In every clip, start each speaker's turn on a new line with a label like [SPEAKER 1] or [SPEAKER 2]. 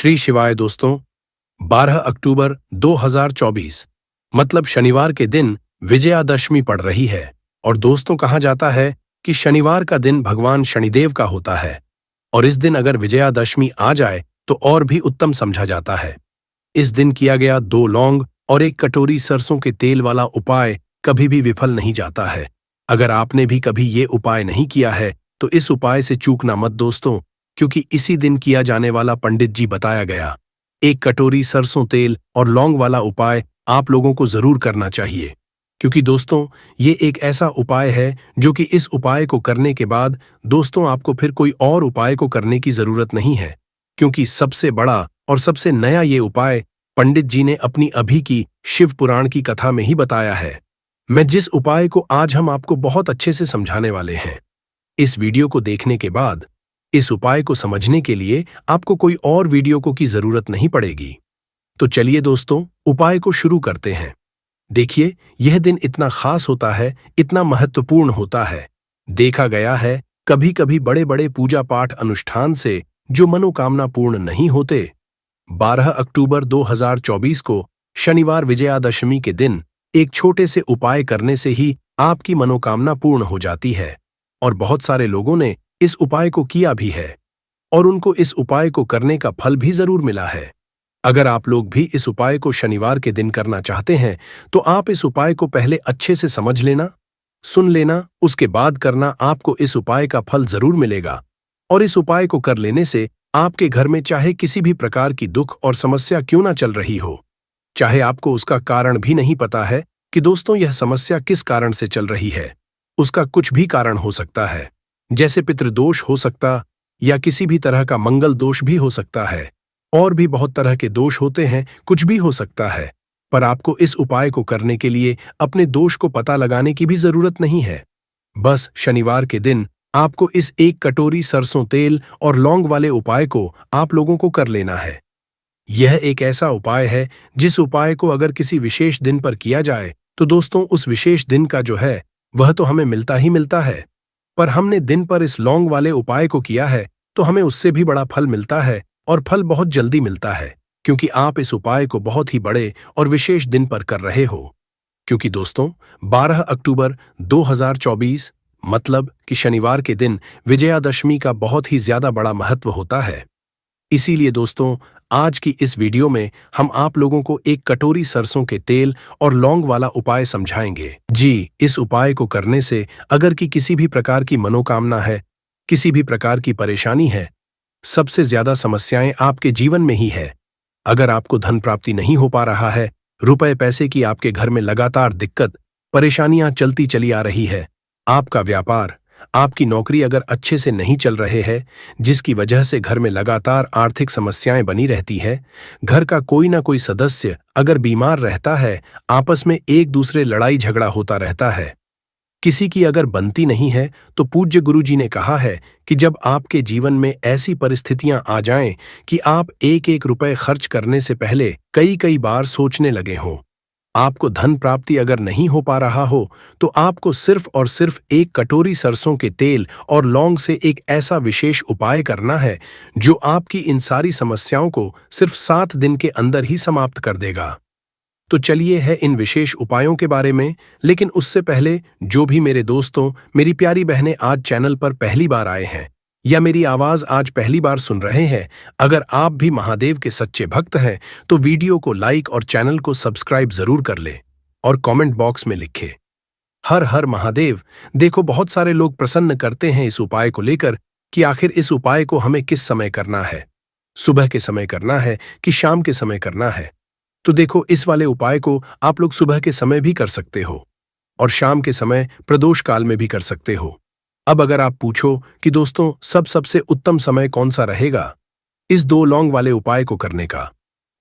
[SPEAKER 1] श्री शिवाय दोस्तों। 12 अक्टूबर 2024 मतलब शनिवार के दिन विजयादशमी पड़ रही है। और दोस्तों, कहा जाता है कि शनिवार का दिन भगवान शनिदेव का होता है और इस दिन अगर विजयादशमी आ जाए तो और भी उत्तम समझा जाता है। इस दिन किया गया 2 लौंग और 1 कटोरी सरसों के तेल वाला उपाय कभी भी विफल नहीं जाता है। अगर आपने भी कभी ये उपाय नहीं किया है तो इस उपाय से चूकना मत दोस्तों, क्योंकि इसी दिन किया जाने वाला पंडित जी बताया गया 1 कटोरी सरसों तेल और लौंग वाला उपाय आप लोगों को जरूर करना चाहिए। क्योंकि दोस्तों, ये एक ऐसा उपाय है जो कि इस उपाय को करने के बाद दोस्तों आपको फिर कोई और उपाय को करने की जरूरत नहीं है, क्योंकि सबसे बड़ा और सबसे नया ये उपाय पंडित जी ने अपनी अभी की शिव पुराण की कथा में ही बताया है। मैं जिस उपाय को आज हम आपको बहुत अच्छे से समझाने वाले हैं, इस वीडियो को देखने के बाद इस उपाय को समझने के लिए आपको कोई और वीडियो को की जरूरत नहीं पड़ेगी। तो चलिए दोस्तों, उपाय को शुरू करते हैं। देखिए, यह दिन इतना खास होता है, इतना महत्वपूर्ण होता है। देखा गया है कभी कभी बड़े बड़े पूजा पाठ अनुष्ठान से जो मनोकामना पूर्ण नहीं होते। 12 अक्टूबर 2024 को शनिवार विजयादशमी के दिन एक छोटे से उपाय करने से ही आपकी मनोकामना पूर्ण हो जाती है। और बहुत सारे लोगों ने इस उपाय को किया भी है और उनको इस उपाय को करने का फल भी जरूर मिला है। अगर आप लोग भी इस उपाय को शनिवार के दिन करना चाहते हैं तो आप इस उपाय को पहले अच्छे से समझ लेना, सुन लेना, उसके बाद करना। आपको इस उपाय का फल जरूर मिलेगा और इस उपाय को कर लेने से आपके घर में चाहे किसी भी प्रकार की दुख और समस्या क्यों ना चल रही हो, चाहे आपको उसका कारण भी नहीं पता है कि दोस्तों यह समस्या किस कारण से चल रही है, उसका कुछ भी कारण हो सकता है, जैसे पितृदोष हो सकता या किसी भी तरह का मंगल दोष भी हो सकता है, और भी बहुत तरह के दोष होते हैं, कुछ भी हो सकता है। पर आपको इस उपाय को करने के लिए अपने दोष को पता लगाने की भी जरूरत नहीं है। बस शनिवार के दिन आपको इस 1 कटोरी सरसों तेल और लौंग वाले उपाय को आप लोगों को कर लेना है। यह एक ऐसा उपाय है जिस उपाय को अगर किसी विशेष दिन पर किया जाए तो दोस्तों उस विशेष दिन का जो है वह तो हमें मिलता ही मिलता है। पर हमने दिन पर इस लौंग वाले उपाय को किया है तो हमें उससे भी बड़ा फल मिलता है, और फल बहुत जल्दी मिलता है, क्योंकि आप इस उपाय को बहुत ही बड़े और विशेष दिन पर कर रहे हो। क्योंकि दोस्तों 12 अक्टूबर 2024 मतलब कि शनिवार के दिन विजयादशमी का बहुत ही ज्यादा बड़ा महत्व होता है। इसीलिए दोस्तों आज की इस वीडियो में हम आप लोगों को 1 कटोरी सरसों के तेल और लौंग वाला उपाय समझाएंगे। जी, इस उपाय को करने से अगर कि किसी भी प्रकार की मनोकामना है, किसी भी प्रकार की परेशानी है, सबसे ज्यादा समस्याएं आपके जीवन में ही है। अगर आपको धन प्राप्ति नहीं हो पा रहा है, रुपए पैसे की आपके घर में लगातार दिक्कत परेशानियां चलती चली आ रही है, आपका व्यापार, आपकी नौकरी अगर अच्छे से नहीं चल रहे हैं, जिसकी वजह से घर में लगातार आर्थिक समस्याएं बनी रहती है, घर का कोई ना कोई सदस्य अगर बीमार रहता है, आपस में एक दूसरे लड़ाई झगड़ा होता रहता है, किसी की अगर बनती नहीं है, तो पूज्य गुरु जी ने कहा है कि जब आपके जीवन में ऐसी परिस्थितियां आ जाएं कि आप एक एक रुपए खर्च करने से पहले कई कई बार सोचने लगे हों, आपको धन प्राप्ति अगर नहीं हो पा रहा हो, तो आपको सिर्फ और सिर्फ 1 कटोरी सरसों के तेल और लौंग से एक ऐसा विशेष उपाय करना है जो आपकी इन सारी समस्याओं को सिर्फ 7 दिन के अंदर ही समाप्त कर देगा। तो चलिए है इन विशेष उपायों के बारे में, लेकिन उससे पहले जो भी मेरे दोस्तों, मेरी प्यारी बहनें आज चैनल पर पहली बार आए हैं या मेरी आवाज आज पहली बार सुन रहे हैं, अगर आप भी महादेव के सच्चे भक्त हैं तो वीडियो को लाइक और चैनल को सब्सक्राइब जरूर कर ले और कमेंट बॉक्स में लिखे हर हर महादेव। देखो, बहुत सारे लोग प्रश्न करते हैं इस उपाय को लेकर कि आखिर इस उपाय को हमें किस समय करना है, सुबह के समय करना है कि शाम के समय करना है। तो देखो, इस वाले उपाय को आप लोग सुबह के समय भी कर सकते हो और शाम के समय प्रदोष काल में भी कर सकते हो। अब अगर आप पूछो कि दोस्तों सबसे उत्तम समय कौन सा रहेगा इस 2 लौंग वाले उपाय को करने का,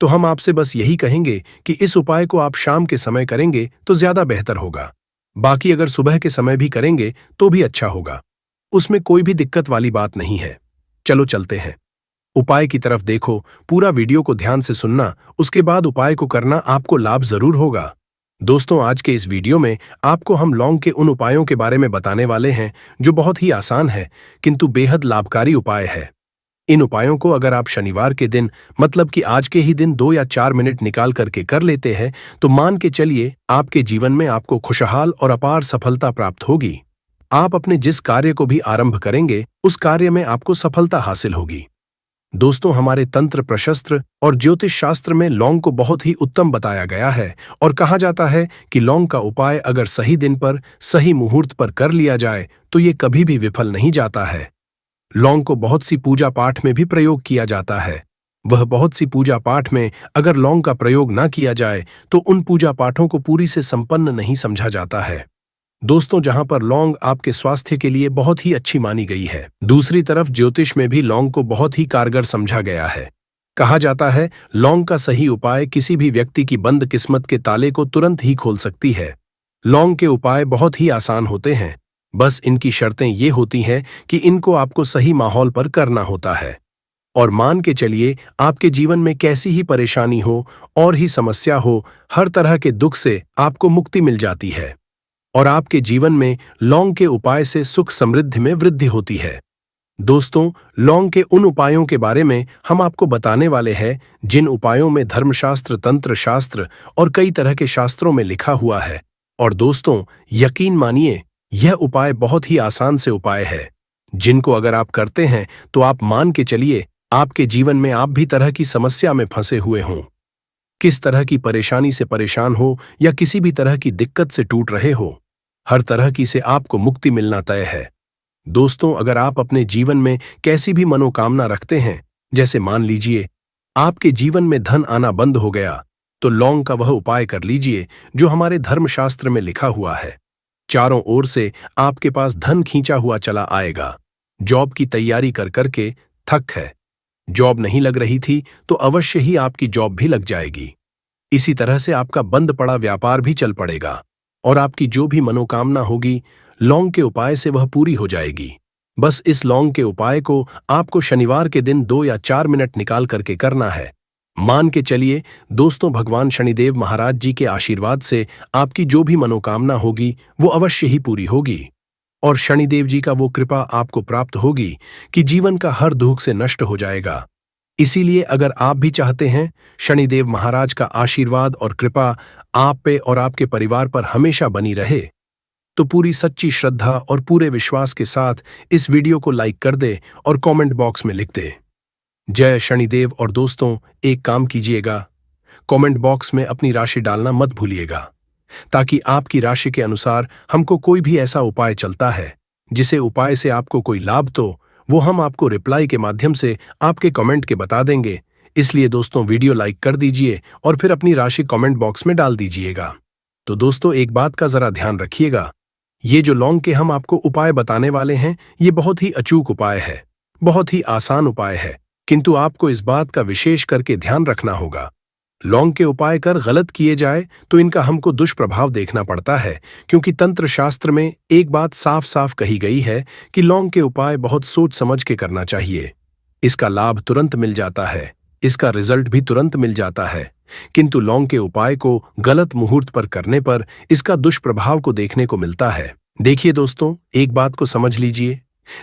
[SPEAKER 1] तो हम आपसे बस यही कहेंगे कि इस उपाय को आप शाम के समय करेंगे तो ज्यादा बेहतर होगा। बाकी अगर सुबह के समय भी करेंगे तो भी अच्छा होगा, उसमें कोई भी दिक्कत वाली बात नहीं है। चलो चलते हैं उपाय की तरफ। देखो, पूरा वीडियो को ध्यान से सुनना, उसके बाद उपाय को करना, आपको लाभ जरूर होगा। दोस्तों आज के इस वीडियो में आपको हम लौंग के उन उपायों के बारे में बताने वाले हैं जो बहुत ही आसान है किंतु बेहद लाभकारी उपाय है। इन उपायों को अगर आप शनिवार के दिन मतलब कि आज के ही दिन 2 या 4 मिनट निकाल करके कर लेते हैं तो मान के चलिए आपके जीवन में आपको खुशहाल और अपार सफलता प्राप्त होगी। आप अपने जिस कार्य को भी आरंभ करेंगे उस कार्य में आपको सफलता हासिल होगी। दोस्तों, हमारे तंत्र प्रशस्त्र और ज्योतिष शास्त्र में लौंग को बहुत ही उत्तम बताया गया है और कहा जाता है कि लौंग का उपाय अगर सही दिन पर सही मुहूर्त पर कर लिया जाए तो ये कभी भी विफल नहीं जाता है। लौंग को बहुत सी पूजा पाठ में भी प्रयोग किया जाता है। वह बहुत सी पूजा पाठ में अगर लौंग का प्रयोग ना किया जाए तो उन पूजा पाठों को पूरी से संपन्न नहीं समझा जाता है। दोस्तों, जहां पर लौंग आपके स्वास्थ्य के लिए बहुत ही अच्छी मानी गई है, दूसरी तरफ ज्योतिष में भी लौंग को बहुत ही कारगर समझा गया है। कहा जाता है लौंग का सही उपाय किसी भी व्यक्ति की बंद किस्मत के ताले को तुरंत ही खोल सकती है। लौंग के उपाय बहुत ही आसान होते हैं, बस इनकी शर्तें ये होती हैं कि इनको आपको सही माहौल पर करना होता है। और मान के चलिए आपके जीवन में कैसी ही परेशानी हो और ही समस्या हो, हर तरह के दुख से आपको मुक्ति मिल जाती है और आपके जीवन में लौंग के उपाय से सुख समृद्धि में वृद्धि होती है। दोस्तों, लौंग के उन उपायों के बारे में हम आपको बताने वाले हैं जिन उपायों में धर्मशास्त्र, तंत्र शास्त्र और कई तरह के शास्त्रों में लिखा हुआ है। और दोस्तों, यकीन मानिए यह उपाय बहुत ही आसान से उपाय है जिनको अगर आप करते हैं तो आप मान के चलिए आपके जीवन में आप भी तरह की समस्या में फंसे हुए हों, किस तरह की परेशानी से परेशान हो या किसी भी तरह की दिक्कत से टूट रहे हो, हर तरह की से आपको मुक्ति मिलना तय है। दोस्तों, अगर आप अपने जीवन में कैसी भी मनोकामना रखते हैं, जैसे मान लीजिए आपके जीवन में धन आना बंद हो गया, तो लौंग का वह उपाय कर लीजिए जो हमारे धर्मशास्त्र में लिखा हुआ है। चारों ओर से आपके पास धन खींचा हुआ चला आएगा। जॉब की तैयारी कर करके थक है, जॉब नहीं लग रही थी तो अवश्य ही आपकी जॉब भी लग जाएगी। इसी तरह से आपका बंद पड़ा व्यापार भी चल पड़ेगा और आपकी जो भी मनोकामना होगी लौंग के उपाय से वह पूरी हो जाएगी। बस इस लौंग के उपाय को आपको शनिवार के दिन 2 या 4 मिनट निकाल करके करना है। मान के चलिए दोस्तों, भगवान शनिदेव महाराज जी के आशीर्वाद से आपकी जो भी मनोकामना होगी वो अवश्य ही पूरी होगी और शनिदेव जी का वो कृपा आपको प्राप्त होगी कि जीवन का हर दुख से नष्ट हो जाएगा। इसीलिए अगर आप भी चाहते हैं शनिदेव महाराज का आशीर्वाद और कृपा आप पे और आपके परिवार पर हमेशा बनी रहे, तो पूरी सच्ची श्रद्धा और पूरे विश्वास के साथ इस वीडियो को लाइक कर दे और कमेंट बॉक्स में लिख दे जय शनिदेव। और दोस्तों, एक काम कीजिएगा, कमेंट बॉक्स में अपनी राशि डालना मत भूलिएगा, ताकि आपकी राशि के अनुसार हमको कोई भी ऐसा उपाय चलता है जिसे उपाय से आपको कोई लाभ तो वो हम आपको रिप्लाई के माध्यम से आपके कमेंट के बता देंगे। इसलिए दोस्तों, वीडियो लाइक कर दीजिए और फिर अपनी राशि कमेंट बॉक्स में डाल दीजिएगा। तो दोस्तों, एक बात का जरा ध्यान रखिएगा, ये जो लौंग के हम आपको उपाय बताने वाले हैं ये बहुत ही अचूक उपाय है, बहुत ही आसान उपाय है, किंतु आपको इस बात का विशेष करके ध्यान रखना होगा। लौंग के उपाय कर गलत किए जाए तो इनका हमको दुष्प्रभाव देखना पड़ता है, क्योंकि तंत्र शास्त्र में एक बात साफ साफ कही गई है कि लौंग के उपाय बहुत सोच समझ के करना चाहिए। इसका लाभ तुरंत मिल जाता है, इसका रिजल्ट भी तुरंत मिल जाता है, किंतु लौंग के उपाय को गलत मुहूर्त पर करने पर इसका दुष्प्रभाव को देखने को मिलता है। देखिए दोस्तों, एक बात को समझ लीजिए,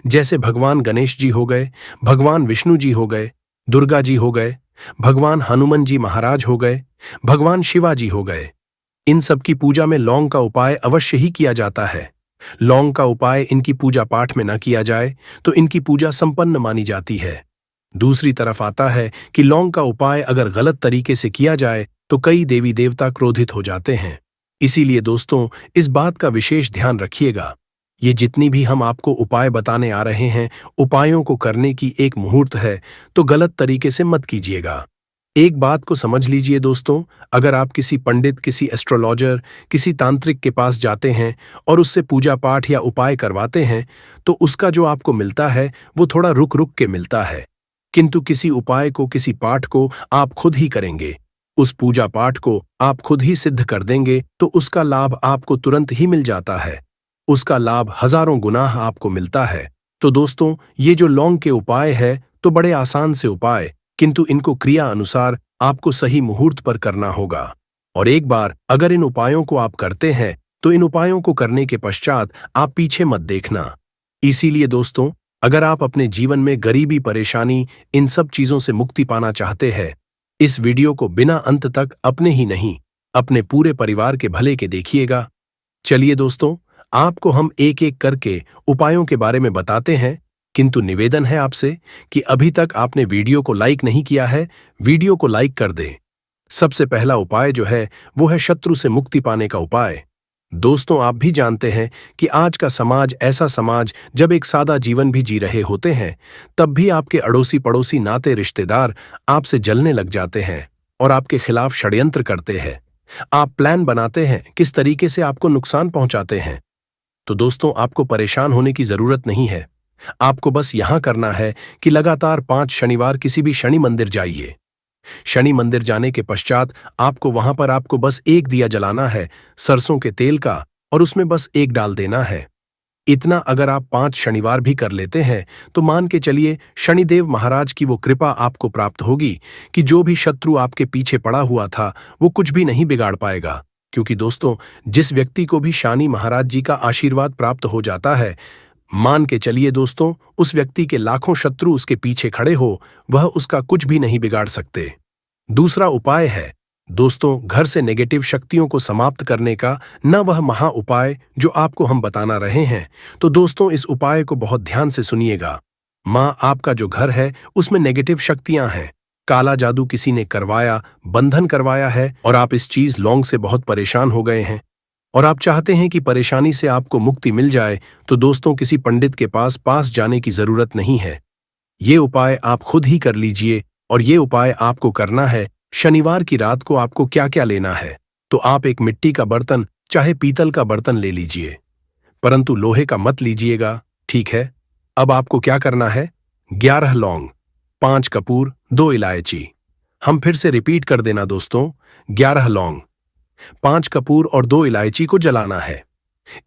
[SPEAKER 1] जैसे भगवान गणेश जी हो गए, भगवान विष्णु जी हो गए, दुर्गा जी हो गए, भगवान हनुमान जी महाराज हो गए, भगवान शिवाजी हो गए, इन सब की पूजा में लौंग का उपाय अवश्य ही किया जाता है। लौंग का उपाय इनकी पूजा पाठ में न किया जाए तो इनकी पूजा संपन्न मानी जाती है। दूसरी तरफ आता है कि लौंग का उपाय अगर गलत तरीके से किया जाए तो कई देवी देवता क्रोधित हो जाते हैं। इसीलिए दोस्तों, इस बात का विशेष ध्यान रखिएगा, ये जितनी भी हम आपको उपाय बताने आ रहे हैं, उपायों को करने की एक मुहूर्त है, तो गलत तरीके से मत कीजिएगा। एक बात को समझ लीजिए दोस्तों, अगर आप किसी पंडित, किसी एस्ट्रोलॉजर, किसी तांत्रिक के पास जाते हैं और उससे पूजा पाठ या उपाय करवाते हैं तो उसका जो आपको मिलता है वो थोड़ा रुक रुक के मिलता है, किंतु किसी उपाय को, किसी पाठ को आप खुद ही करेंगे, उस पूजा पाठ को आप खुद ही सिद्ध कर देंगे तो उसका लाभ आपको तुरंत ही मिल जाता है, उसका लाभ हजारों गुना आपको मिलता है। तो दोस्तों, ये जो लौंग के उपाय है तो बड़े आसान से उपाय, किंतु इनको क्रिया अनुसार आपको सही मुहूर्त पर करना होगा। और एक बार अगर इन उपायों को आप करते हैं तो इन उपायों को करने के पश्चात आप पीछे मत देखना। इसीलिए दोस्तों, अगर आप अपने जीवन में गरीबी, परेशानी, इन सब चीजों से मुक्ति पाना चाहते हैं, इस वीडियो को बिना अंत तक अपने ही नहीं, अपने पूरे परिवार के भले के देखिएगा। चलिए दोस्तों, आपको हम एक एक करके उपायों के बारे में बताते हैं, किंतु निवेदन है आपसे कि अभी तक आपने वीडियो को लाइक नहीं किया है, वीडियो को लाइक कर दें। सबसे पहला उपाय जो है वो है शत्रु से मुक्ति पाने का उपाय। दोस्तों, आप भी जानते हैं कि आज का समाज ऐसा समाज जब एक सादा जीवन भी जी रहे होते हैं, तब भी आपके अड़ोसी पड़ोसी नाते रिश्तेदार आपसे जलने लग जाते हैं और आपके खिलाफ षड्यंत्र करते हैं। आप प्लान बनाते हैं किस तरीके से आपको नुकसान पहुंचाते हैं। तो दोस्तों, आपको परेशान होने की जरूरत नहीं है। आपको बस यहां करना है कि लगातार 5 शनिवार किसी भी शनि मंदिर जाइए। शनि मंदिर जाने के पश्चात आपको बस एक दिया जलाना है सरसों के तेल का, और उसमें बस एक डाल देना है। इतना अगर आप 5 शनिवार भी कर लेते हैं तो मान के चलिए शनिदेव महाराज की वो कृपा आपको प्राप्त होगी कि जो भी शत्रु आपके पीछे पड़ा हुआ था वो कुछ भी नहीं बिगाड़ पाएगा। क्योंकि दोस्तों, जिस व्यक्ति को भी शनि महाराज जी का आशीर्वाद प्राप्त हो जाता है, मान के चलिए दोस्तों, उस व्यक्ति के लाखों शत्रु उसके पीछे खड़े हो, वह उसका कुछ भी नहीं बिगाड़ सकते। दूसरा उपाय है दोस्तों, घर से नेगेटिव शक्तियों को समाप्त करने का न वह महा उपाय जो आपको हम बताना रहे हैं। तो दोस्तों, इस उपाय को बहुत ध्यान से सुनिएगा। आपका जो घर है उसमें नेगेटिव शक्तियां हैं, काला जादू किसी ने करवाया, बंधन करवाया है, और आप इस चीज लौंग से बहुत परेशान हो गए हैं और आप चाहते हैं कि परेशानी से आपको मुक्ति मिल जाए, तो दोस्तों, किसी पंडित के पास जाने की जरूरत नहीं है। ये उपाय आप खुद ही कर लीजिए। और ये उपाय आपको करना है शनिवार की रात को। आपको क्या क्या लेना है, तो आप एक मिट्टी का बर्तन, चाहे पीतल का बर्तन ले लीजिए, परंतु लोहे का मत लीजिएगा, ठीक है। अब आपको क्या करना है, 11 लौंग, 5 कपूर, 2 इलायची। हम फिर से रिपीट कर देना दोस्तों, 11 लौंग, 5 कपूर और 2 इलायची को जलाना है।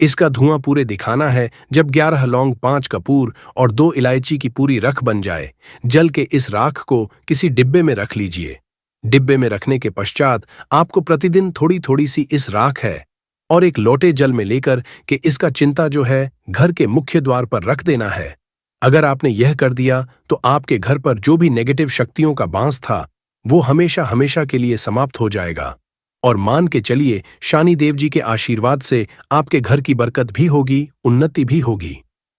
[SPEAKER 1] इसका धुआं पूरे दिखाना है। जब 11 लौंग, 5 कपूर और 2 इलायची की पूरी रख बन जाए, जल के इस राख को किसी डिब्बे में रख लीजिए। डिब्बे में रखने के पश्चात आपको प्रतिदिन थोड़ी थोड़ी सी इस राख है और एक लोटे जल में लेकर के इसका चिंता जो है घर के मुख्य द्वार पर रख देना है। अगर आपने यह कर दिया तो आपके घर पर जो भी नेगेटिव शक्तियों का बांस था वो हमेशा हमेशा के लिए समाप्त हो जाएगा। और मान के चलिए शनि देव जी के आशीर्वाद से आपके घर की बरकत भी होगी, उन्नति भी होगी।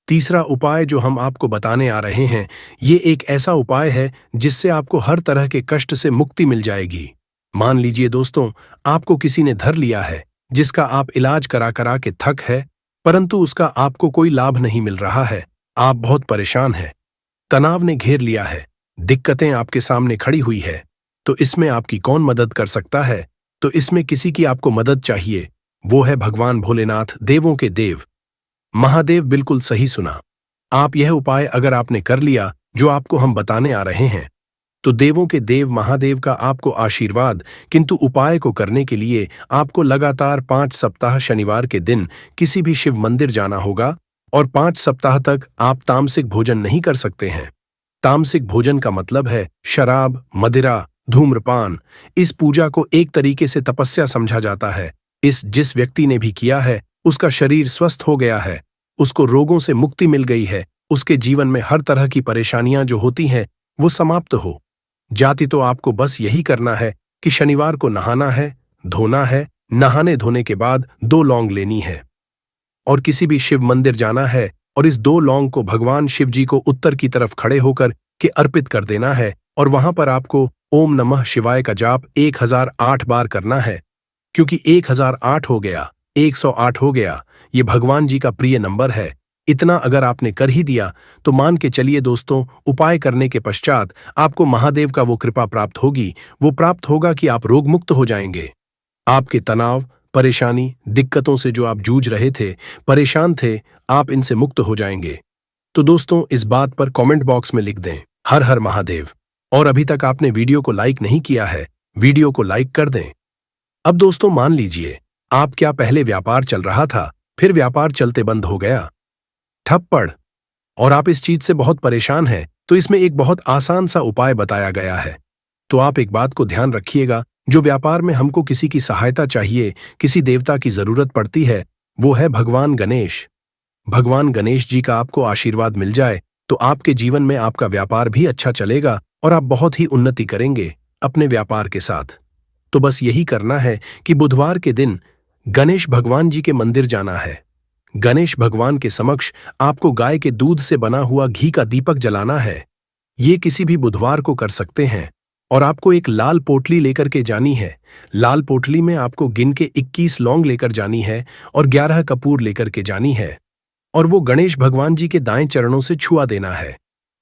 [SPEAKER 1] तीसरा उपाय जो हम आपको बताने आ रहे हैं, ये एक ऐसा उपाय है जिससे आपको हर तरह के कष्ट से मुक्ति मिल जाएगी। मान लीजिए दोस्तों, आपको किसी ने धर लिया है जिसका आप इलाज करा करा के थक है, परंतु उसका आपको कोई लाभ नहीं मिल रहा है। आप बहुत परेशान हैं, तनाव ने घेर लिया है, दिक्कतें आपके सामने खड़ी हुई है। तो इसमें आपकी कौन मदद कर सकता है? तो इसमें किसी की आपको मदद चाहिए, वो है भगवान भोलेनाथ, देवों के देव महादेव। बिल्कुल सही सुना। आप यह उपाय अगर आपने कर लिया जो आपको हम बताने आ रहे हैं, तो देवों के देव महादेव का आपको आशीर्वाद। किंतु उपाय को करने के लिए आपको लगातार 5 सप्ताह शनिवार के दिन किसी भी शिव मंदिर जाना होगा और 5 सप्ताह तक आप तामसिक भोजन नहीं कर सकते हैं। तामसिक भोजन का मतलब है शराब, मदिरा, धूम्रपान। इस पूजा को एक तरीके से तपस्या समझा जाता है। जिस व्यक्ति ने भी किया है उसका शरीर स्वस्थ हो गया है, उसको रोगों से मुक्ति मिल गई है, उसके जीवन में हर तरह की परेशानियां जो होती हैं वो समाप्त हो जाती। तो आपको बस यही करना है कि शनिवार को नहाना है, धोना है, नहाने धोने के बाद 2 लौंग लेनी है और किसी भी शिव मंदिर जाना है और इस 2 लौंग को भगवान शिव जी को उत्तर की तरफ खड़े होकर के अर्पित कर देना है। और वहां पर आपको ओम नमः शिवाय का जाप 1008 बार करना है, क्योंकि 1008 हो गया, 108 हो गया, ये भगवान जी का प्रिय नंबर है। इतना अगर आपने कर ही दिया तो मान के चलिए दोस्तों, उपाय करने के पश्चात आपको महादेव का वो कृपा प्राप्त होगी। वो प्राप्त होगा कि आप रोग मुक्त हो जाएंगे। आपके तनाव, परेशानी, दिक्कतों से जो आप जूझ रहे थे, परेशान थे, आप इनसे मुक्त हो जाएंगे। तो दोस्तों, इस बात पर कमेंट बॉक्स में लिख दें हर हर महादेव। और अभी तक आपने वीडियो को लाइक नहीं किया है, वीडियो को लाइक कर दें। अब दोस्तों, मान लीजिए आप क्या पहले व्यापार चल रहा था, फिर व्यापार चलते बंद हो गया, ठप पड़, और आप इस चीज से बहुत परेशान हैं, तो इसमें एक बहुत आसान सा उपाय बताया गया है। तो आप एक बात को ध्यान रखिएगा, जो व्यापार में हमको किसी की सहायता चाहिए, किसी देवता की जरूरत पड़ती है, वो है भगवान गणेश। भगवान गणेश जी का आपको आशीर्वाद मिल जाए तो आपके जीवन में आपका व्यापार भी अच्छा चलेगा और आप बहुत ही उन्नति करेंगे अपने व्यापार के साथ। तो बस यही करना है कि बुधवार के दिन गणेश भगवान जी के मंदिर जाना है। गणेश भगवान के समक्ष आपको गाय के दूध से बना हुआ घी का दीपक जलाना है। ये किसी भी बुधवार को कर सकते हैं और आपको एक लाल पोटली लेकर के जानी है। लाल पोटली में आपको गिन के 21 लौंग लेकर जानी है और 11 कपूर लेकर के जानी है और वो गणेश भगवान जी के दाएं चरणों से छुआ देना है।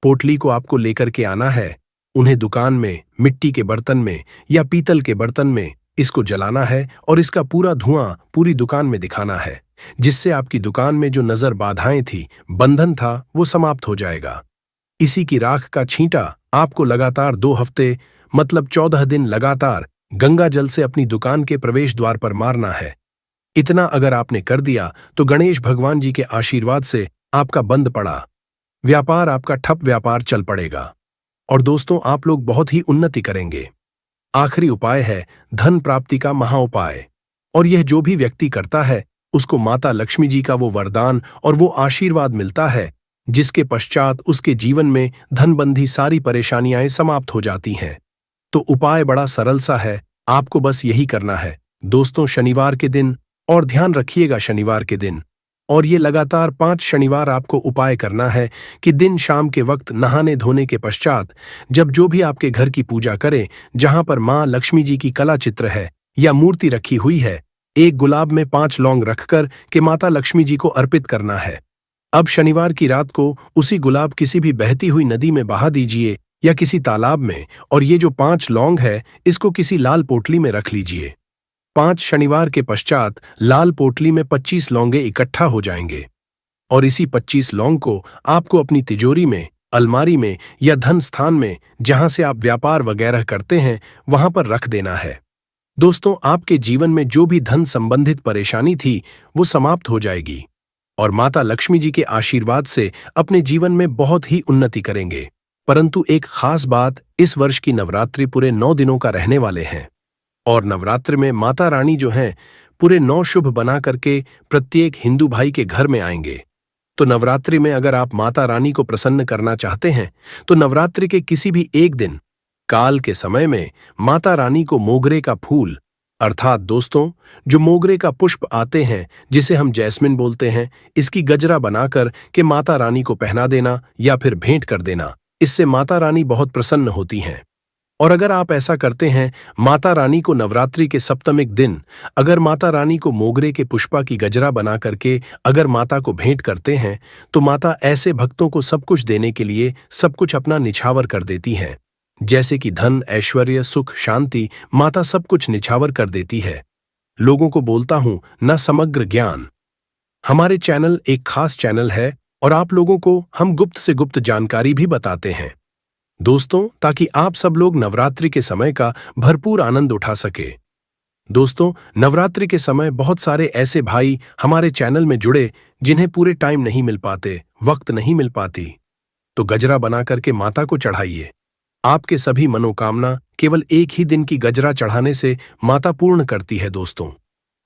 [SPEAKER 1] पोटली को आपको लेकर के आना है, उन्हें दुकान में मिट्टी के बर्तन में या पीतल के बर्तन में इसको जलाना है और इसका पूरा धुआं पूरी दुकान में दिखाना है, जिससे आपकी दुकान में जो नजर बाधाएं थी, बंधन था, वो समाप्त हो जाएगा। इसी की राख का छींटा आपको लगातार 2 हफ्ते मतलब 14 दिन लगातार गंगा जल से अपनी दुकान के प्रवेश द्वार पर मारना है। इतना अगर आपने कर दिया तो गणेश भगवान जी के आशीर्वाद से आपका बंद पड़ा व्यापार, आपका ठप व्यापार चल पड़ेगा और दोस्तों आप लोग बहुत ही उन्नति करेंगे। आखिरी उपाय है धन प्राप्ति का महाउपाय, और यह जो भी व्यक्ति करता है उसको माता लक्ष्मी जी का वो वरदान और वो आशीर्वाद मिलता है, जिसके पश्चात उसके जीवन में धनबंधी सारी परेशानियां समाप्त हो जाती हैं। तो उपाय बड़ा सरल सा है, आपको बस यही करना है दोस्तों, शनिवार के दिन, और ध्यान रखिएगा शनिवार के दिन, और ये लगातार 5 शनिवार आपको उपाय करना है कि दिन शाम के वक्त नहाने धोने के पश्चात जब जो भी आपके घर की पूजा करें, जहां पर मां लक्ष्मी जी की कला चित्र है या मूर्ति रखी हुई है, एक गुलाब में 5 लौंग रखकर के माता लक्ष्मी जी को अर्पित करना है। अब शनिवार की रात को उसी गुलाब किसी भी बहती हुई नदी में बहा दीजिए या किसी तालाब में, और ये जो 5 लौंग है इसको किसी लाल पोटली में रख लीजिए। 5 शनिवार के पश्चात लाल पोटली में 25 लौंगे इकट्ठा हो जाएंगे और इसी 25 लौंग को आपको अपनी तिजोरी में, अलमारी में या धन स्थान में जहां से आप व्यापार वगैरह करते हैं वहां पर रख देना है। दोस्तों आपके जीवन में जो भी धन संबंधित परेशानी थी वो समाप्त हो जाएगी और माता लक्ष्मी जी के आशीर्वाद से अपने जीवन में बहुत ही उन्नति करेंगे। परंतु एक खास बात, इस वर्ष की नवरात्रि पूरे 9 दिनों का रहने वाले हैं और नवरात्रि में माता रानी जो हैं पूरे 9 शुभ बना करके प्रत्येक हिंदू भाई के घर में आएंगे। तो नवरात्रि में अगर आप माता रानी को प्रसन्न करना चाहते हैं तो नवरात्रि के किसी भी एक दिन काल के समय में माता रानी को मोगरे का फूल, अर्थात दोस्तों जो मोगरे का पुष्प आते हैं जिसे हम जैस्मिन बोलते हैं, इसकी गजरा बनाकर के माता रानी को पहना देना या फिर भेंट कर देना। इससे माता रानी बहुत प्रसन्न होती हैं। और अगर आप ऐसा करते हैं, माता रानी को नवरात्रि के सप्तमिक दिन अगर माता रानी को मोगरे के पुष्पा की गजरा बना करके अगर माता को भेंट करते हैं तो माता ऐसे भक्तों को सब कुछ देने के लिए सब कुछ अपना निछावर कर देती हैं, जैसे कि धन, ऐश्वर्य, सुख, शांति, माता सब कुछ निछावर कर देती है। लोगों को बोलता हूं न समग्र ज्ञान। हमारे चैनल एक खास चैनल है और आप लोगों को हम गुप्त से गुप्त जानकारी भी बताते हैं दोस्तों, ताकि आप सब लोग नवरात्रि के समय का भरपूर आनंद उठा सके। दोस्तों नवरात्रि के समय बहुत सारे ऐसे भाई हमारे चैनल में जुड़े जिन्हें पूरे टाइम नहीं मिल पाते, वक्त नहीं मिल पाती, तो गजरा बना करके माता को चढ़ाइए। आपके सभी मनोकामना केवल एक ही दिन की गजरा चढ़ाने से माता पूर्ण करती है। दोस्तों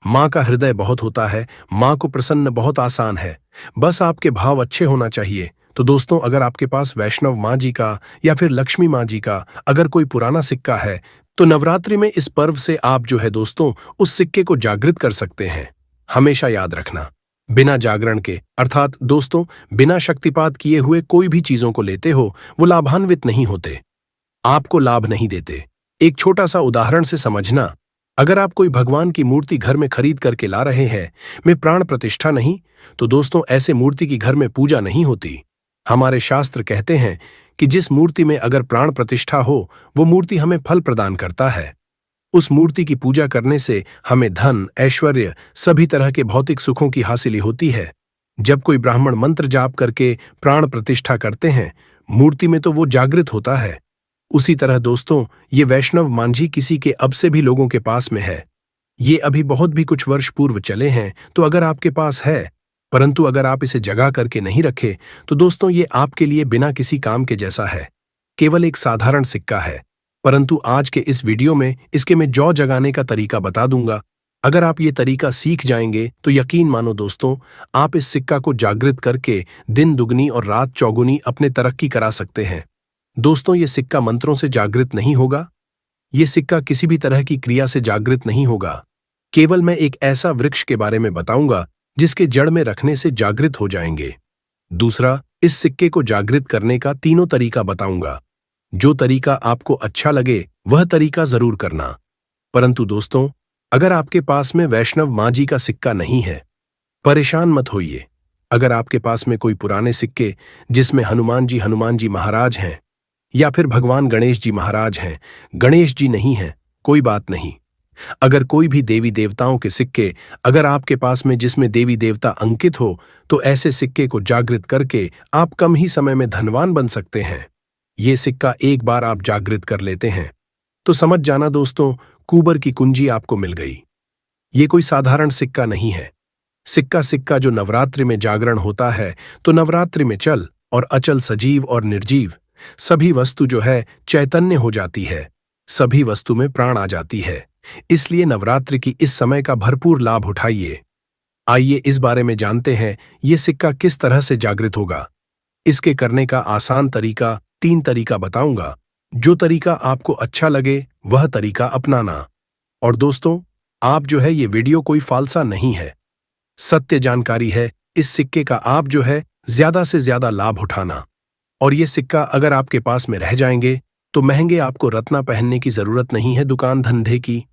[SPEAKER 1] माँ का हृदय बहुत होता है, माँ को प्रसन्न बहुत आसान है, बस आपके भाव अच्छे होना चाहिए। तो दोस्तों अगर आपके पास वैष्णव माँ जी का या फिर लक्ष्मी माँ जी का अगर कोई पुराना सिक्का है तो नवरात्रि में इस पर्व से आप जो है दोस्तों उस सिक्के को जागृत कर सकते हैं। हमेशा याद रखना, बिना जागरण के अर्थात दोस्तों बिना शक्तिपात किए हुए कोई भी चीजों को लेते हो वो लाभान्वित नहीं होते, आपको लाभ नहीं देते। एक छोटा सा उदाहरण से समझना, अगर आप कोई भगवान की मूर्ति घर में खरीद करके ला रहे हैं में प्राण प्रतिष्ठा नहीं, तो दोस्तों ऐसे मूर्ति की घर में पूजा नहीं होती। हमारे शास्त्र कहते हैं कि जिस मूर्ति में अगर प्राण प्रतिष्ठा हो वो मूर्ति हमें फल प्रदान करता है। उस मूर्ति की पूजा करने से हमें धन, ऐश्वर्य, सभी तरह के भौतिक सुखों की हासिली होती है। जब कोई ब्राह्मण मंत्र जाप करके प्राण प्रतिष्ठा करते हैं मूर्ति में तो वो जागृत होता है। उसी तरह दोस्तों ये वैष्णव मांझी किसी के अब से भी लोगों के पास में है, ये अभी बहुत भी कुछ वर्ष पूर्व चले हैं, तो अगर आपके पास है परंतु अगर आप इसे जगा करके नहीं रखे तो दोस्तों ये आपके लिए बिना किसी काम के जैसा है, केवल एक साधारण सिक्का है। परंतु आज के इस वीडियो में इसके मैं जौ जगाने का तरीका बता दूंगा। अगर आप ये तरीका सीख जाएंगे तो यकीन मानो दोस्तों, आप इस सिक्का को जागृत करके दिन दुगनी और रात चौगुनी अपने तरक्की करा सकते हैं। दोस्तों, ये सिक्का मंत्रों से जागृत नहीं होगा। ये सिक्का किसी भी तरह की क्रिया से जागृत नहीं होगा। केवल मैं एक ऐसा वृक्ष के बारे में बताऊंगा जिसके जड़ में रखने से जागृत हो जाएंगे। दूसरा, इस सिक्के को जागृत करने का तीनों तरीका बताऊंगा। जो तरीका आपको अच्छा लगे वह तरीका जरूर करना। परंतु दोस्तों, अगर आपके पास में वैष्णव मां जी का सिक्का नहीं है, परेशान मत होइए। अगर आपके पास में कोई पुराने सिक्के जिसमें हनुमान जी महाराज हैं या फिर भगवान गणेश जी महाराज हैं, गणेश जी नहीं हैं, कोई बात नहीं। अगर कोई भी देवी देवताओं के सिक्के अगर आपके पास में जिसमें देवी देवता अंकित हो, तो ऐसे सिक्के को जागृत करके आप कम ही समय में धनवान बन सकते हैं। ये सिक्का एक बार आप जागृत कर लेते हैं तो समझ जाना दोस्तों, कुबर की कुंजी आपको मिल गई। ये कोई साधारण सिक्का नहीं है। सिक्का जो नवरात्रि में जागरण होता है, तो नवरात्रि में चल और अचल, सजीव और निर्जीव सभी वस्तु जो है चैतन्य हो जाती है, सभी वस्तु में प्राण आ जाती है। इसलिए नवरात्रि की इस समय का भरपूर लाभ उठाइए। आइए इस बारे में जानते हैं ये सिक्का किस तरह से जागृत होगा। इसके करने का आसान तरीका, 3 तरीका बताऊंगा। जो तरीका आपको अच्छा लगे वह तरीका अपनाना। और दोस्तों, आप जो है ये वीडियो कोई फालसा नहीं है, सत्य जानकारी है। इस सिक्के का आप जो है ज्यादा से ज्यादा लाभ उठाना। और ये सिक्का अगर आपके पास में रह जाएंगे तो महंगे आपको रत्ना पहनने की जरूरत नहीं है दुकान धंधे की।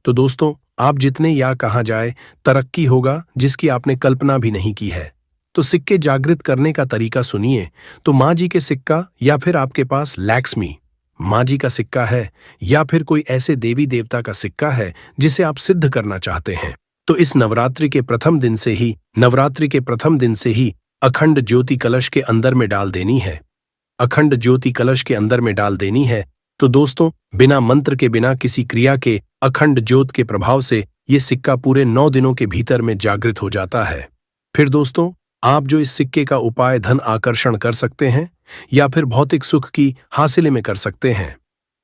[SPEAKER 1] तो दोस्तों, आप जितने या कहाँ जाए तरक्की होगा जिसकी आपने कल्पना भी नहीं की है। तो सिक्के जागृत करने का तरीका सुनिए। तो माँ जी के सिक्का या फिर आपके पास लक्ष्मी माँ जी का सिक्का है या फिर कोई ऐसे देवी देवता का सिक्का है जिसे आप सिद्ध करना चाहते हैं, तो इस नवरात्रि के प्रथम दिन से ही अखंड ज्योति कलश के अंदर में डाल देनी है। अखंड ज्योति कलश के अंदर में डाल देनी है। तो दोस्तों, बिना मंत्र के, बिना किसी क्रिया के, अखंड ज्योत के प्रभाव से ये सिक्का पूरे 9 दिनों के भीतर में जागृत हो जाता है। फिर दोस्तों, आप जो इस सिक्के का उपाय धन आकर्षण कर सकते हैं या फिर भौतिक सुख की हासिल में कर सकते हैं।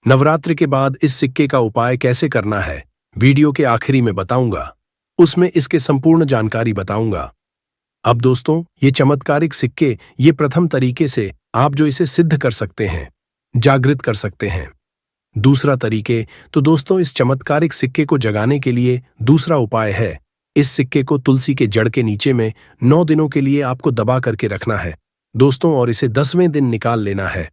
[SPEAKER 1] नवरात्रि के बाद इस सिक्के का उपाय कैसे करना है वीडियो के आखिरी में बताऊंगा। उसमें इसके संपूर्ण जानकारी बताऊंगा। अब दोस्तों, ये चमत्कारिक सिक्के, ये प्रथम तरीके से आप जो इसे सिद्ध कर सकते हैं, जागृत कर सकते हैं। दूसरा तरीके, तो दोस्तों, इस चमत्कारिक सिक्के को जगाने के लिए दूसरा उपाय है, इस सिक्के को तुलसी के जड़ के नीचे में 9 दिनों के लिए आपको दबा करके रखना है दोस्तों, और इसे 10वें दिन निकाल लेना है।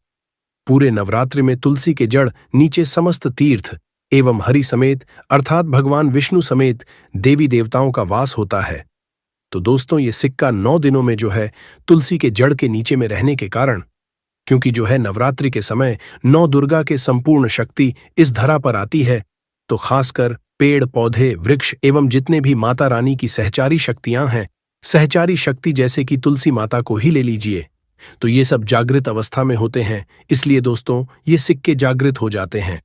[SPEAKER 1] पूरे नवरात्रि में तुलसी के जड़ नीचे समस्त तीर्थ एवं हरि समेत अर्थात भगवान विष्णु समेत देवी देवताओं का वास होता है। तो दोस्तों, ये सिक्का 9 दिनों में जो है तुलसी के जड़ के नीचे में रहने के कारण, क्योंकि जो है नवरात्रि के समय 9 दुर्गा के संपूर्ण शक्ति इस धरा पर आती है, तो खासकर पेड़ पौधे वृक्ष एवं जितने भी माता रानी की सहचारी शक्तियां हैं, सहचारी शक्ति जैसे कि तुलसी माता को ही ले लीजिए, तो ये सब जागृत अवस्था में होते हैं। इसलिए दोस्तों, ये सिक्के जागृत हो जाते हैं।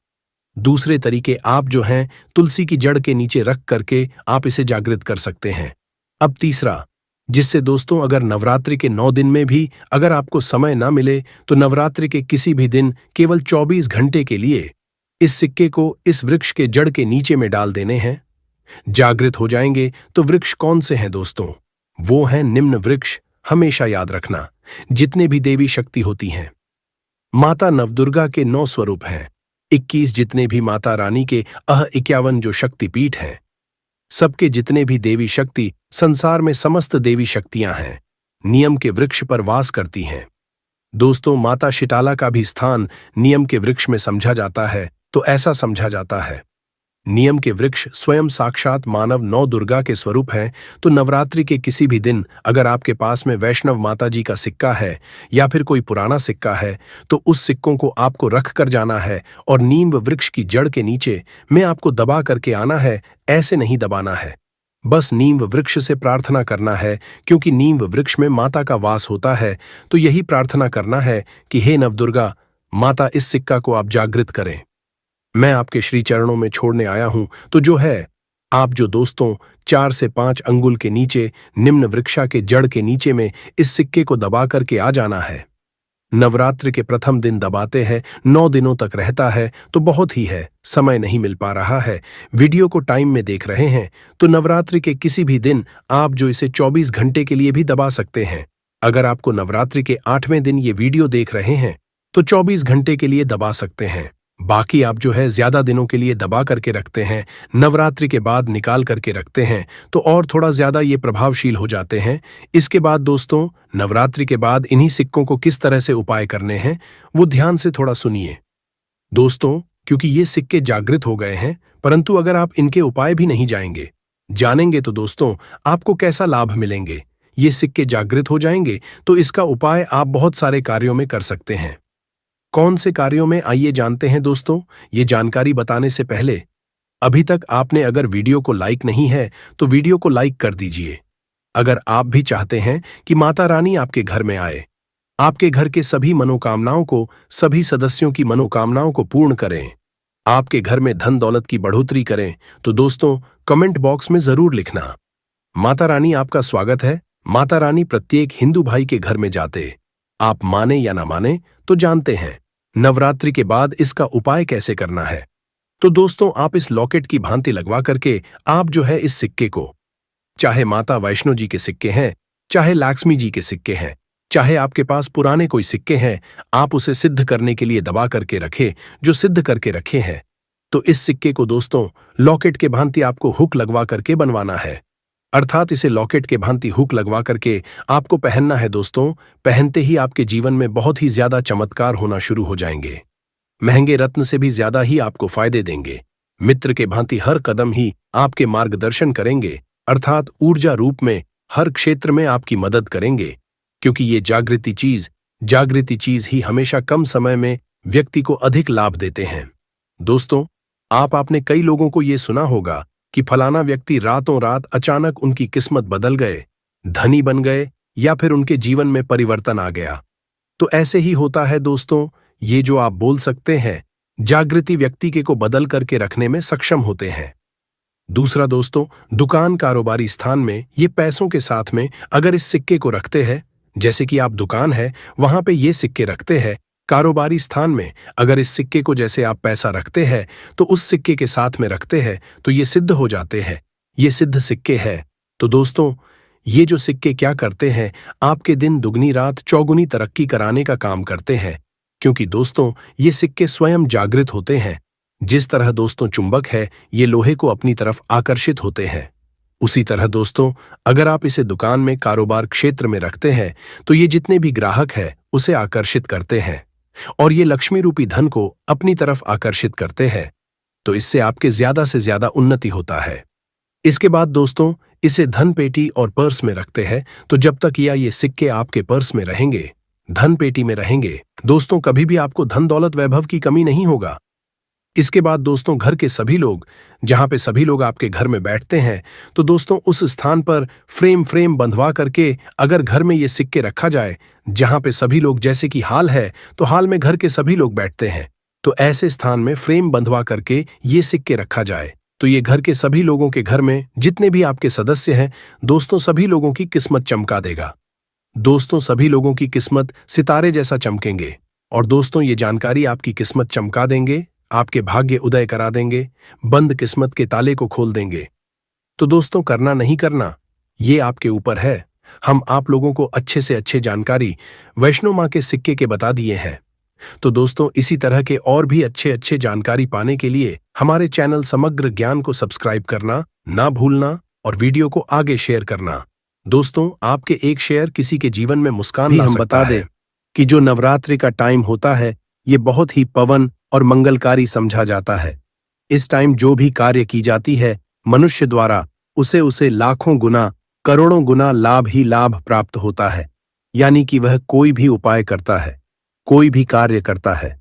[SPEAKER 1] दूसरे तरीके आप जो हैं तुलसी की जड़ के नीचे रख करके आप इसे जागृत कर सकते हैं। अब तीसरा, जिससे दोस्तों अगर नवरात्रि के 9 दिन में भी अगर आपको समय ना मिले, तो नवरात्रि के किसी भी दिन केवल 24 घंटे के लिए इस सिक्के को इस वृक्ष के जड़ के नीचे में डाल देने हैं। जागृत हो जाएंगे। तो वृक्ष कौन से हैं दोस्तों? वो हैं निम्न वृक्ष। हमेशा याद रखना, जितने भी देवी शक्ति होती हैं, माता नवदुर्गा के 9 स्वरूप हैं। 21 जितने भी माता रानी के 51 जो शक्तिपीठ हैं, सबके जितने भी देवी शक्ति संसार में समस्त देवी शक्तियां हैं, नियम के वृक्ष पर वास करती हैं। दोस्तों, माता शिटाला का भी स्थान नियम के वृक्ष में समझा जाता है। तो ऐसा समझा जाता है, नियम के वृक्ष स्वयं साक्षात मानव 9 दुर्गा के स्वरूप हैं। तो नवरात्रि के किसी भी दिन अगर आपके पास में वैष्णव माता जी का सिक्का है या फिर कोई पुराना सिक्का है, तो उस सिक्कों को आपको रख कर जाना है और नीम वृक्ष की जड़ के नीचे में आपको दबा करके आना है। ऐसे नहीं दबाना है, बस नीम वृक्ष से प्रार्थना करना है, क्योंकि नीम वृक्ष में माता का वास होता है। तो यही प्रार्थना करना है कि हे नवदुर्गा माता, इस सिक्का को आप जागृत करें, मैं आपके श्री चरणों में छोड़ने आया हूं। तो जो है आप जो दोस्तों 4 से 5 अंगुल के नीचे निम्न वृक्षा के जड़ के नीचे में इस सिक्के को दबा करके आ जाना है। नवरात्रि के प्रथम दिन दबाते हैं, 9 दिनों तक रहता है तो बहुत ही है, समय नहीं मिल पा रहा है, वीडियो को टाइम में देख रहे हैं तो नवरात्रि के किसी भी दिन आप जो इसे 24 घंटे के लिए भी दबा सकते हैं। अगर आपको नवरात्रि के 8वें दिन ये वीडियो देख रहे हैं तो 24 घंटे के लिए दबा सकते हैं। बाकी आप जो है ज्यादा दिनों के लिए दबा करके रखते हैं, नवरात्रि के बाद निकाल करके रखते हैं तो और थोड़ा ज्यादा ये प्रभावशील हो जाते हैं। इसके बाद दोस्तों, नवरात्रि के बाद इन्हीं सिक्कों को किस तरह से उपाय करने हैं वो ध्यान से थोड़ा सुनिए दोस्तों, क्योंकि ये सिक्के जागृत हो गए हैं, परंतु अगर आप इनके उपाय भी नहीं जानेंगे तो दोस्तों आपको कैसा लाभ मिलेंगे। ये सिक्के जागृत हो जाएंगे तो इसका उपाय आप बहुत सारे कार्यों में कर सकते हैं। कौन से कार्यों में, आइए जानते हैं दोस्तों। ये जानकारी बताने से पहले अभी तक आपने अगर वीडियो को लाइक नहीं है तो वीडियो को लाइक कर दीजिए। अगर आप भी चाहते हैं कि माता रानी आपके घर में आए, आपके घर के सभी मनोकामनाओं को, सभी सदस्यों की मनोकामनाओं को पूर्ण करें, आपके घर में धन दौलत की बढ़ोतरी करें, तो दोस्तों कमेंट बॉक्स में जरूर लिखना, माता रानी आपका स्वागत है। माता रानी प्रत्येक हिंदू भाई के घर में जाते, आप माने या ना माने तो जानते हैं। नवरात्रि के बाद इसका उपाय कैसे करना है, तो दोस्तों आप इस लॉकेट की भांति लगवा करके आप जो है इस सिक्के को, चाहे माता वैष्णो जी के सिक्के हैं, चाहे लक्ष्मी जी के सिक्के हैं, चाहे आपके पास पुराने कोई सिक्के हैं, आप उसे सिद्ध करने के लिए दबा करके रखे, जो सिद्ध करके रखे हैं, तो इस सिक्के को दोस्तों लॉकेट के भांति आपको हुक लगवा करके बनवाना है। अर्थात इसे लॉकेट के भांति हुक लगवा करके आपको पहनना है दोस्तों। पहनते ही आपके जीवन में बहुत ही ज्यादा चमत्कार होना शुरू हो जाएंगे। महंगे रत्न से भी ज्यादा ही आपको फायदे देंगे। मित्र के भांति हर कदम ही आपके मार्गदर्शन करेंगे, अर्थात ऊर्जा रूप में हर क्षेत्र में आपकी मदद करेंगे, क्योंकि ये जागृति चीज ही हमेशा कम समय में व्यक्ति को अधिक लाभ देते हैं। दोस्तों आपने कई लोगों को ये सुना होगा कि फलाना व्यक्ति रातों रात अचानक उनकी किस्मत बदल गए, धनी बन गए, या फिर उनके जीवन में परिवर्तन आ गया। तो ऐसे ही होता है दोस्तों, ये जो आप बोल सकते हैं, जागृति व्यक्ति के को बदल करके रखने में सक्षम होते हैं। दूसरा दोस्तों, दुकान कारोबारी स्थान में ये पैसों के साथ में अगर इस सिक्के को रखते हैं, जैसे कि आप दुकान है वहां पे ये सिक्के रखते हैं, कारोबारी स्थान में अगर इस सिक्के को जैसे आप पैसा रखते हैं तो उस सिक्के के साथ में रखते हैं तो ये सिद्ध हो जाते हैं, ये सिद्ध सिक्के हैं। तो दोस्तों ये जो सिक्के क्या करते हैं, आपके दिन दुगनी रात चौगुनी तरक्की कराने का काम करते हैं, क्योंकि दोस्तों ये सिक्के स्वयं जागृत होते हैं। जिस तरह दोस्तों चुंबक है ये लोहे को अपनी तरफ आकर्षित होते हैं, उसी तरह दोस्तों अगर आप इसे दुकान में कारोबार क्षेत्र में रखते हैं तो ये जितने भी ग्राहक है उसे आकर्षित करते हैं और ये लक्ष्मी रूपी धन को अपनी तरफ आकर्षित करते हैं। तो इससे आपके ज्यादा से ज्यादा उन्नति होता है। इसके बाद दोस्तों इसे धन पेटी और पर्स में रखते हैं, तो जब तक ये सिक्के आपके पर्स में रहेंगे, धन पेटी में रहेंगे, दोस्तों कभी भी आपको धन दौलत वैभव की कमी नहीं होगा। इसके बाद दोस्तों घर के सभी लोग, जहां पे सभी लोग आपके घर में बैठते हैं, तो दोस्तों उस स्थान पर फ्रेम बंधवा करके अगर घर में ये सिक्के रखा जाए, जहां पे सभी लोग, जैसे कि हाल है तो हाल में घर के सभी लोग बैठते हैं, तो ऐसे स्थान में फ्रेम बंधवा करके ये सिक्के रखा जाए, तो ये घर के सभी लोगों के घर में जितने भी आपके सदस्य हैं दोस्तों सभी लोगों की किस्मत चमका देगा। दोस्तों सभी लोगों की किस्मत सितारे जैसा चमकेंगे और दोस्तों ये जानकारी आपकी किस्मत चमका देंगे, आपके भाग्य उदय करा देंगे, बंद किस्मत के ताले को खोल देंगे। तो दोस्तों करना नहीं करना ये आपके ऊपर है। हम आप लोगों को अच्छे से अच्छे जानकारी वैष्णो मां के सिक्के के बता दिए हैं। तो दोस्तों इसी तरह के और भी अच्छे जानकारी पाने के लिए हमारे चैनल समग्र ज्ञान को सब्सक्राइब करना ना भूलना और वीडियो को आगे शेयर करना। दोस्तों आपके एक शेयर किसी के जीवन में मुस्कान ला सकता है। हम बता दें कि जो नवरात्रि का टाइम होता है ये बहुत ही पवन और मंगलकारी समझा जाता है। इस टाइम जो भी कार्य की जाती है मनुष्य द्वारा उसे लाखों गुना करोड़ों गुना लाभ ही लाभ प्राप्त होता है। यानी कि वह कोई भी उपाय करता है, कोई भी कार्य करता है,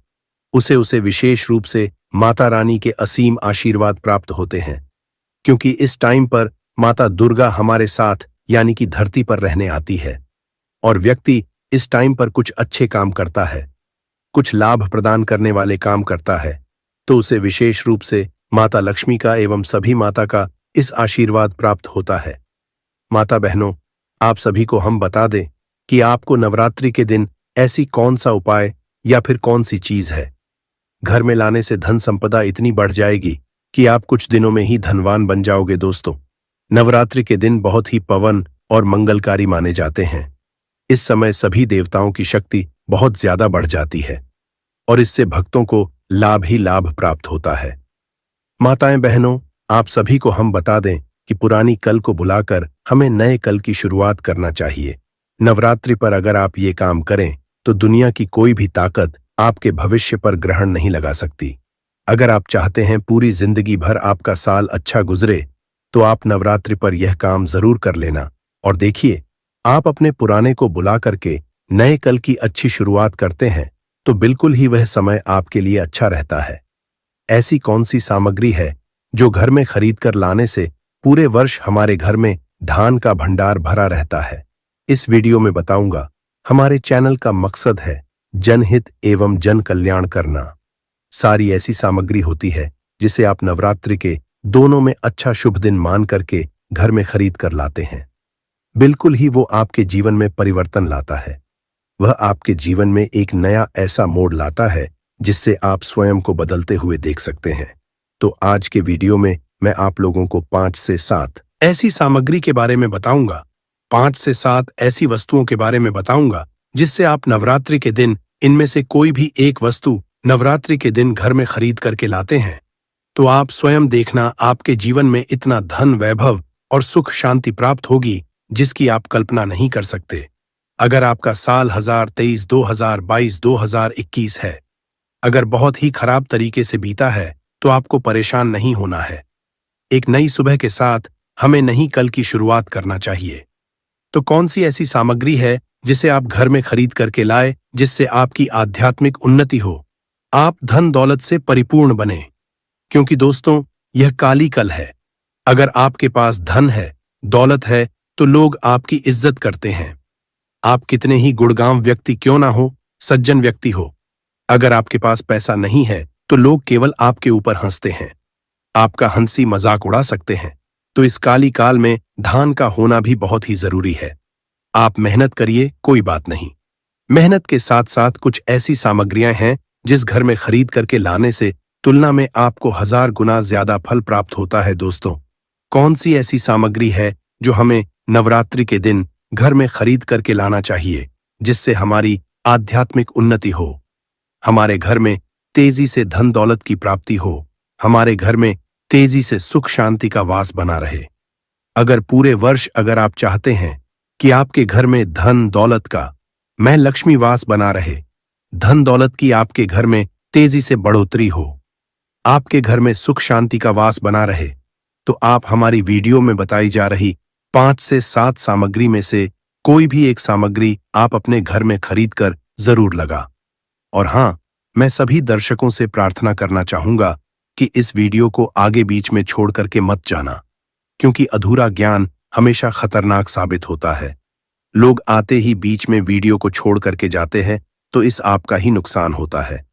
[SPEAKER 1] उसे विशेष रूप से माता रानी के असीम आशीर्वाद प्राप्त होते हैं, क्योंकि इस टाइम पर माता दुर्गा हमारे साथ यानी कि धरती पर रहने आती है और व्यक्ति इस टाइम पर कुछ अच्छे काम करता है, कुछ लाभ प्रदान करने वाले काम करता है, तो उसे विशेष रूप से माता लक्ष्मी का एवं सभी माता का इस आशीर्वाद प्राप्त होता है। माता बहनों, आप सभी को हम बता दें कि आपको नवरात्रि के दिन ऐसी कौन सा उपाय या फिर कौन सी चीज है घर में लाने से धन संपदा इतनी बढ़ जाएगी कि आप कुछ दिनों में ही धनवान बन जाओगे। दोस्तों, नवरात्रि के दिन बहुत ही पवन और मंगलकारी माने जाते हैं। इस समय सभी देवताओं की शक्ति बहुत ज्यादा बढ़ जाती है और इससे भक्तों को लाभ ही लाभ प्राप्त होता है। माताएं बहनों, आप सभी को हम बता दें कि पुरानी कल को बुलाकर हमें नए कल की शुरुआत करना चाहिए। नवरात्रि पर अगर आप ये काम करें तो दुनिया की कोई भी ताकत आपके भविष्य पर ग्रहण नहीं लगा सकती। अगर आप चाहते हैं पूरी जिंदगी भर आपका साल अच्छा गुजरे तो आप नवरात्रि पर यह काम जरूर कर लेना और देखिए, आप अपने पुराने को बुला करके नए कल की अच्छी शुरुआत करते हैं तो बिल्कुल ही वह समय आपके लिए अच्छा रहता है। ऐसी कौन सी सामग्री है जो घर में खरीद कर लाने से पूरे वर्ष हमारे घर में धान का भंडार भरा रहता है? इस वीडियो में बताऊंगा। हमारे चैनल का मकसद है जनहित एवं जन कल्याण करना। सारी ऐसी सामग्री होती है जिसे आप नवरात्रि के दोनों में अच्छा शुभ दिन मान करके घर में खरीद कर लाते हैं। बिल्कुल ही वो आपके जीवन में परिवर्तन लाता है। वह आपके जीवन में एक नया ऐसा मोड़ लाता है जिससे आप स्वयं को बदलते हुए देख सकते हैं। तो आज के वीडियो में मैं आप लोगों को 5 से 7 ऐसी सामग्री के बारे में बताऊंगा। 5 से 7 ऐसी वस्तुओं के बारे में बताऊंगा जिससे आप नवरात्रि के दिन इनमें से कोई भी एक वस्तु नवरात्रि के दिन घर में खरीद करके लाते हैं तो आप स्वयं देखना, आपके जीवन में इतना धन, वैभव और सुख शांति प्राप्त होगी जिसकी आप कल्पना नहीं कर सकते। अगर आपका साल 2023, 2022, 2021 है, अगर बहुत ही खराब तरीके से बीता है तो आपको परेशान नहीं होना है। एक नई सुबह के साथ हमें नई कल की शुरुआत करना चाहिए। तो कौन सी ऐसी सामग्री है जिसे आप घर में खरीद करके लाए जिससे आपकी आध्यात्मिक उन्नति हो, आप धन दौलत से परिपूर्ण बने? क्योंकि दोस्तों, यह काली कल है। अगर आपके पास धन है, दौलत है तो लोग आपकी इज्जत करते हैं। आप कितने ही गुणगाम व्यक्ति क्यों ना हो, सज्जन व्यक्ति हो, अगर आपके पास पैसा नहीं है तो लोग केवल आपके ऊपर हंसते हैं, आपका हंसी मजाक उड़ा सकते हैं। तो इस काली काल में धान का होना भी बहुत ही जरूरी है। आप मेहनत करिए, कोई बात नहीं। मेहनत के साथ साथ कुछ ऐसी सामग्रियां हैं जिस घर में खरीद करके लाने से तुलना में आपको 1000 गुना ज्यादा फल प्राप्त होता है। दोस्तों, कौन सी ऐसी सामग्री है जो हमें नवरात्रि के दिन घर में खरीद करके लाना चाहिए जिससे हमारी आध्यात्मिक उन्नति हो, हमारे घर में तेजी से धन दौलत की प्राप्ति हो, हमारे घर में तेजी से सुख शांति का वास बना रहे? अगर पूरे वर्ष अगर आप चाहते हैं कि आपके घर में धन दौलत का मैं लक्ष्मी वास बना रहे, धन दौलत की आपके घर में तेजी से बढ़ोतरी हो, आपके घर में सुख शांति का वास बना रहे, तो आप हमारी वीडियो में बताई जा रही 5 से 7 सामग्री में से कोई भी एक सामग्री आप अपने घर में खरीद कर जरूर लगा। और हाँ, मैं सभी दर्शकों से प्रार्थना करना चाहूंगा कि इस वीडियो को आगे बीच में छोड़ करके मत जाना, क्योंकि अधूरा ज्ञान हमेशा खतरनाक साबित होता है। लोग आते ही बीच में वीडियो को छोड़ करके जाते हैं तो इस आपका ही नुकसान होता है।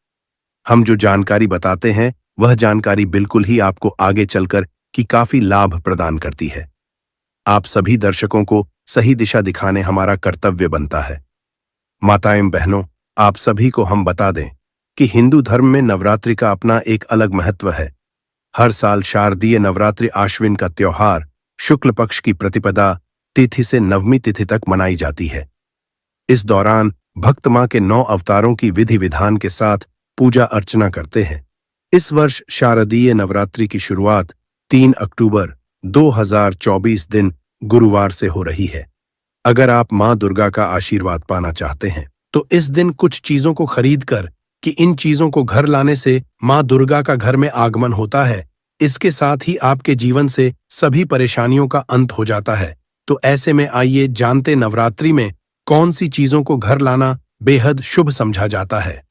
[SPEAKER 1] हम जो जानकारी बताते हैं वह जानकारी बिल्कुल ही आपको आगे चलकर की काफी लाभ प्रदान करती है। आप सभी दर्शकों को सही दिशा दिखाने हमारा कर्तव्य बनता है। माताएं बहनों, आप सभी को हम बता दें कि हिंदू धर्म में नवरात्रि का अपना एक अलग महत्व है। हर साल शारदीय नवरात्रि आश्विन का त्योहार शुक्ल पक्ष की प्रतिपदा तिथि से नवमी तिथि तक मनाई जाती है। इस दौरान भक्त मां के 9 अवतारों की विधि विधान के साथ पूजा अर्चना करते हैं। इस वर्ष शारदीय नवरात्रि की शुरुआत 3 अक्टूबर 2024 दिन गुरुवार से हो रही है। अगर आप मां दुर्गा का आशीर्वाद पाना चाहते हैं तो इस दिन कुछ चीजों को खरीद कर कि इन चीजों को घर लाने से मां दुर्गा का घर में आगमन होता है। इसके साथ ही आपके जीवन से सभी परेशानियों का अंत हो जाता है। तो ऐसे में आइए जानते नवरात्रि में कौन सी चीजों को घर लाना बेहद शुभ समझा जाता है।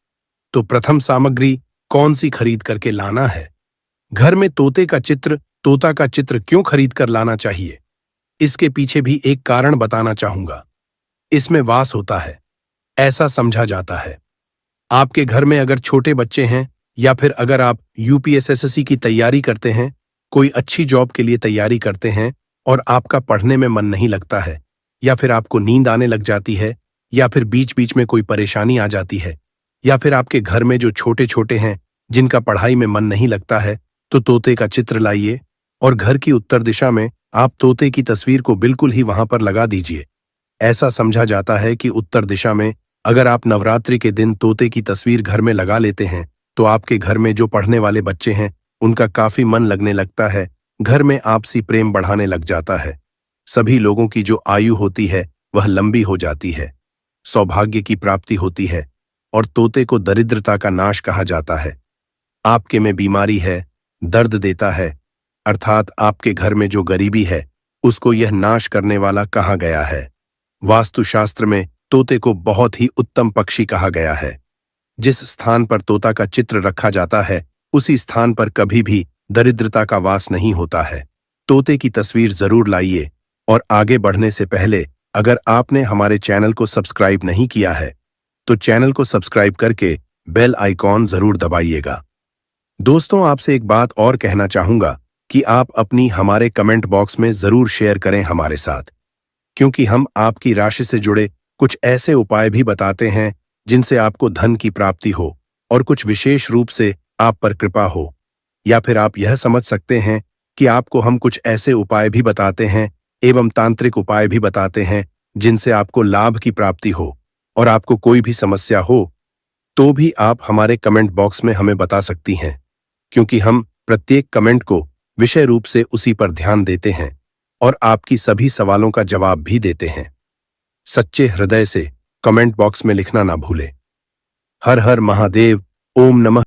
[SPEAKER 1] तो प्रथम सामग्री कौन सी खरीद करके लाना है? घर में तोता का चित्र क्यों खरीद कर लाना चाहिए? इसके पीछे भी एक कारण बताना चाहूंगा। इसमें वास होता है, ऐसा समझा जाता है। आपके घर में अगर छोटे बच्चे हैं या फिर अगर आप यूपीएसएससी की तैयारी करते हैं, कोई अच्छी जॉब के लिए तैयारी करते हैं और आपका पढ़ने में मन नहीं लगता है या फिर आपको नींद आने लग जाती है या फिर बीच बीच में कोई परेशानी आ जाती है, या फिर आपके घर में जो छोटे छोटे हैं जिनका पढ़ाई में मन नहीं लगता है, तो तोते का चित्र लाइए और घर की उत्तर दिशा में आप तोते की तस्वीर को बिल्कुल ही वहां पर लगा दीजिए। ऐसा समझा जाता है कि उत्तर दिशा में अगर आप नवरात्रि के दिन तोते की तस्वीर घर में लगा लेते हैं तो आपके घर में जो पढ़ने वाले बच्चे हैं उनका काफी मन लगने लगता है, घर में आपसी प्रेम बढ़ाने लग जाता है। सभी लोगों की जो आयु होती है वह लंबी हो जाती है, सौभाग्य की प्राप्ति होती है और तोते को दरिद्रता का नाश कहा जाता है। आपके में बीमारी है, दर्द देता है, अर्थात आपके घर में जो गरीबी है उसको यह नाश करने वाला कहा गया है। वास्तुशास्त्र में तोते को बहुत ही उत्तम पक्षी कहा गया है। जिस स्थान पर तोता का चित्र रखा जाता है उसी स्थान पर कभी भी दरिद्रता का वास नहीं होता है। तोते की तस्वीर जरूर लाइए और आगे बढ़ने से पहले अगर आपने हमारे चैनल को सब्सक्राइब नहीं किया है तो चैनल को सब्सक्राइब करके बेल आइकॉन जरूर दबाइएगा। दोस्तों, आपसे एक बात और कहना चाहूंगा कि आप अपनी हमारे कमेंट बॉक्स में जरूर शेयर करें हमारे साथ, क्योंकि हम आपकी राशि से जुड़े कुछ ऐसे उपाय भी बताते हैं जिनसे आपको धन की प्राप्ति हो और कुछ विशेष रूप से आप पर कृपा हो। या फिर आप यह समझ सकते हैं कि आपको हम कुछ ऐसे उपाय भी बताते हैं एवं तांत्रिक उपाय भी बताते हैं जिनसे आपको लाभ की प्राप्ति हो और आपको कोई भी समस्या हो तो भी आप हमारे कमेंट बॉक्स में हमें बता सकती हैं, क्योंकि हम प्रत्येक कमेंट को विषय रूप से उसी पर ध्यान देते हैं और आपकी सभी सवालों का जवाब भी देते हैं। सच्चे हृदय से कमेंट बॉक्स में लिखना ना भूलें। हर हर महादेव। ओम नमः